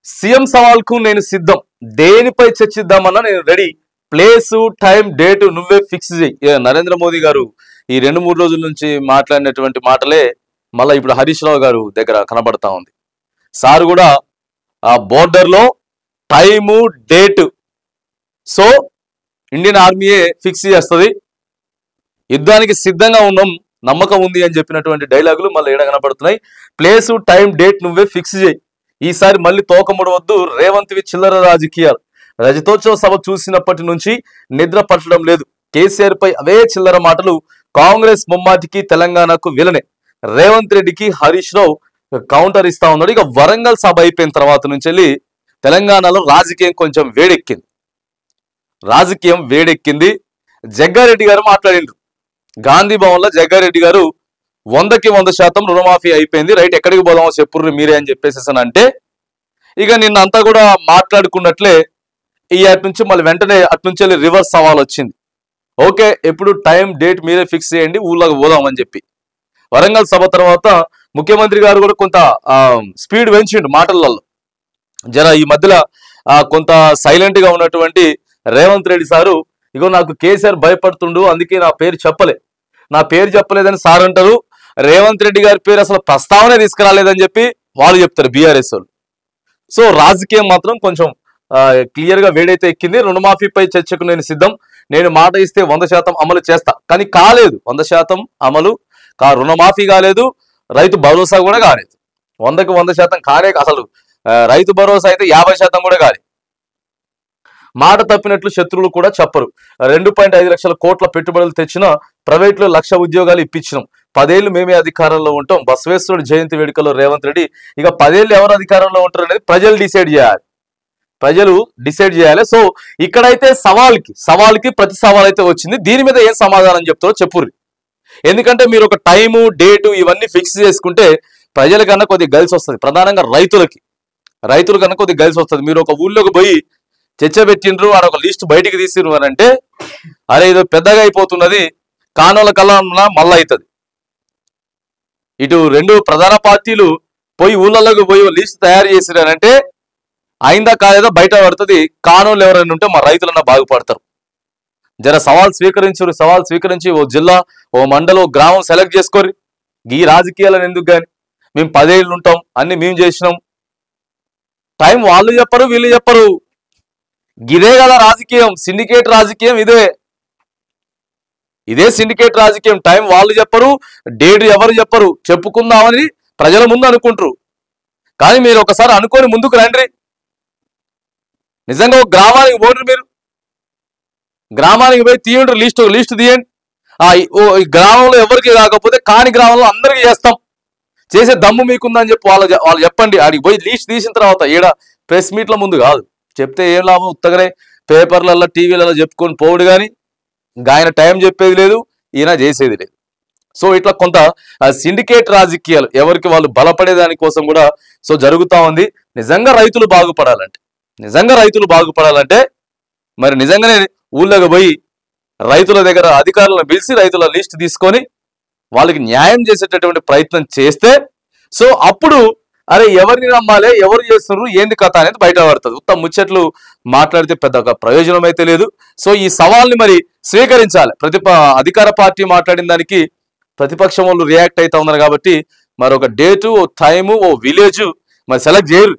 CM సవాల్కు నేను సిద్ధం. దేనిపై చర్చిద్దామన్నా నేను రెడీ. ప్లేసు, టైం, డేటు నువ్వే ఫిక్స్ చేయి. నరేంద్ర మోదీ గారు ఈ 2-3 రోజుల నుంచి మాట్లాడినటువంటి మాటలే మళ్ళీ ఇప్పుడు హరీష్ రావు గారు దగ్గర కనబడతా ఉంది. సార్ కూడా ఆ బోర్డర్లో టైము, డేటు సో ఇండియన్ ఆర్మీయే ఫిక్స్ చేస్తుంది, యుద్ధానికి సిద్ధంగా ఉన్నాం, నమ్మకం ఉంది అని చెప్పినటువంటి డైలాగులు మళ్ళీ ఏడ కనబడుతున్నాయి. ప్లేసు, టైం, డేట్ నువ్వే ఫిక్స్ చేయి. ఈసారి మళ్ళీ తోకముడవద్దు. రేవంత్వి చిల్లర రాజకీయాలు. రజతోత్సవ సభ చూసినప్పటి నుంచి నిద్ర పట్టడం లేదు. కేసీఆర్ పై అవే చిల్లర మాటలు. కాంగ్రెస్ ముమ్మాటికి తెలంగాణకు విలనే. రేవంత్ రెడ్డికి హరీష్ రావు కౌంటర్ ఇస్తా ఉన్నాడు. ఇక వరంగల్ సభ అయిపోయిన తర్వాత నుంచి వెళ్ళి తెలంగాణలో రాజకీయం కొంచెం వేడెక్కింది. జగ్గారెడ్డి గారు మాట్లాడిండ్రు. గాంధీ భవన్లో జగ్గారెడ్డి గారు 100కి 100% రుణమాఫీ అయిపోయింది, రైట్, ఎక్కడికి పోదామో చెప్పుర్రు మీరే అని చెప్పేసేసానంటే ఇక నిన్న అంతా కూడా మాట్లాడుకున్నట్లే ఈ అటు నుంచి మళ్ళీ వెంటనే అటు నుంచి వెళ్ళి రివర్స్ సవాల్ వచ్చింది. ఓకే, ఎప్పుడు టైం, డేట్ మీరే ఫిక్స్ చేయండి, ఊళ్ళోకి పోదామని చెప్పి. వరంగల్ సభ తర్వాత ముఖ్యమంత్రి గారు కూడా కొంత స్పీడ్ పెంచిండు మాటలలో. జర ఈ మధ్యలో కొంత సైలెంట్ గా ఉన్నటువంటి రేవంత్ రెడ్డి సారు, ఇగో నాకు కేసీఆర్ భయపడుతుండు, అందుకే నా పేరు చెప్పలేదని సార్ అంటారు. రేవంత్ రెడ్డి గారి పేరు అసలు ప్రస్తావనే తీసుకురాలేదని చెప్పి వాళ్ళు చెప్తారు, బీఆర్ఎస్ వాళ్ళు. సో రాజకీయం మాత్రం కొంచెం క్లియర్ గా వేడైతే ఎక్కింది. రుణమాఫీపై చర్చకు నేను సిద్ధం. నేను మాట ఇస్తే 100% అమలు చేస్తా, కానీ కాలేదు. 100% అమలు రుణమాఫీ కాలేదు, రైతు భరోసా కూడా కాలేదు. 100కి 100% కానే అసలు రైతు భరోసా అయితే 50% కూడా కాలేదు. మాట తప్పినట్లు శత్రువులు కూడా చెప్పరు. 2.5 లక్షల కోట్ల పెట్టుబడులు తెచ్చిన, ప్రైవేట్లో 1,00,000 ఉద్యోగాలు ఇప్పించినాం. 10 ఏళ్ళు మేమే అధికారంలో ఉంటాం. బసవేశ్వరుడు జయంతి వేడుకలో రేవంత్ రెడ్డి. ఇక 10 ఏళ్ళు ఎవరు అధికారంలో ఉంటారు అనేది ప్రజలు డిసైడ్ చేయాలి. సో ఇక్కడైతే సవాల్కి ప్రతి సవాల్ అయితే వచ్చింది. దీని మీద ఏం సమాధానం చెప్తారో చెప్పుర్రి. ఎందుకంటే మీరు ఒక టైము, డేటు ఇవన్నీ ఫిక్స్ చేసుకుంటే ప్రజలకన్నా కొద్దిగా గలిసి వస్తుంది. ప్రధానంగా రైతులకన్నా కొద్దిగా గలిసి వస్తుంది. మీరు ఒక ఊళ్ళోకి పోయి చర్చ పెట్టిండ్రు, ఆడ ఒక లిస్ట్ బయటికి తీసిరు అని అంటే, అరే ఇది పెద్దగా అయిపోతున్నది, కానోల కల్లా మళ్ళా అవుతుంది. ఇటు 2 ప్రధాన పార్టీలు పోయి ఊళ్ళలోకి పోయి లిస్ట్ తయారు చేసిరానంటే అయిందా కాలేదా బయట పడుతుంది. కానోళ్ళు ఎవరైనా ఉంటే మా రైతులన్నా బాగుపడతారు. జర సవాల్ స్వీకరించి ఓ జిల్లా, ఓ మండలం, ఓ గ్రామం సెలెక్ట్ చేసుకోరు. ఈ రాజకీయాలను ఎందుకు కానీ, మేము 10 ఏళ్ళు ఉంటాం, అన్ని మేము చేసినాం. టైం వాళ్ళు చెప్పరు, వీళ్ళు చెప్పరు. ఇదే కదా రాజకీయం, సిండికేట్ రాజకీయం ఇదే సిండికేట్ రాజకీయం. టైం వాళ్ళు చెప్పరు, డేట్ ఎవరు చెప్పరు. చెప్పుకుందామని ప్రజల ముందు అనుకుంటారు, కానీ మీరు ఒకసారి అనుకొని ముందుకు రండి. నిజంగా ఒక గ్రామానికి పోండి, మీరు గ్రామానికి పోయి తీయండి, లిస్ట్ తీయండి. ఈ గ్రామంలో ఎవరికి కాకపోతే కాని గ్రామంలో అందరికీ చేసే దమ్ము మీకుందని చెప్పి వాళ్ళు చెప్పండి. ఆడికి పోయి లిస్ట్ తీసిన తర్వాత ఈడ ప్రెస్ మీట్ల ముందు కాదు, చెప్తే ఏం లాభం, ఉత్తగనే పేపర్లలో, టీవీలలో చెప్పుకొని పోవుడు. కానీ ఆయన టైం చెప్పేది లేదు, ఈయన చేసేది లేదు. సో ఇట్లా కొంత సిండికేట్ రాజకీయాలు ఎవరికి వాళ్ళు బలపడేదాని కోసం కూడా సో జరుగుతూ ఉంది. నిజంగా రైతులు బాగుపడాలంటే మరి నిజంగానే ఊళ్ళోకి పోయి రైతుల దగ్గర అధికారులను పిలిచి రైతుల లిస్ట్ తీసుకొని వాళ్ళకి న్యాయం చేసేటటువంటి ప్రయత్నం చేస్తే, సో అప్పుడు అరే ఎవరిని నమ్మాలి, ఎవరు చేస్తున్నారు, ఏంది కథ అనేది బయట పడుతుంది. ఉత్తమ ముచ్చట్లు మాట్లాడితే పెద్దగా ప్రయోజనం అయితే లేదు. సో ఈ సవాల్ని మరి స్వీకరించాలి. అధికార పార్టీ మాట్లాడిన దానికి ప్రతిపక్షం వాళ్ళు రియాక్ట్ అవుతా ఉన్నారు కాబట్టి మరి ఒక డేటు, ఓ టైము, ఓ విలేజ్ మరి సెలెక్ట్ చేయరు.